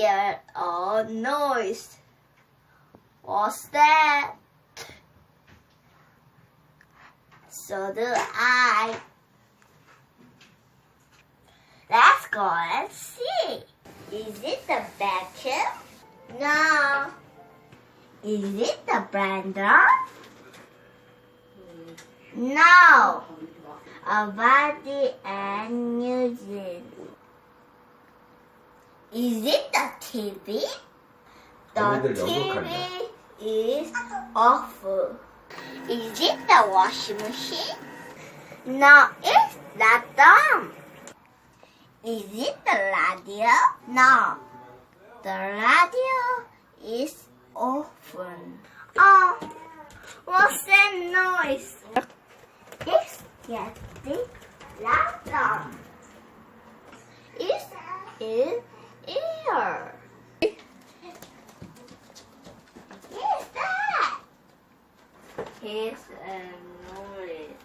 hear a noise. What's that? So do I. Let's go and see. Is it the vacuum? No. Is it the blender? No. A body and music. Is it the TV? The 언니들 TV 연극한다. is off. Is it the washing machine? No, it's not done. Is it the radio? No, the radio is open. Oh, what's that noise? It's getting louder. It's in here. What's that? It's a noise.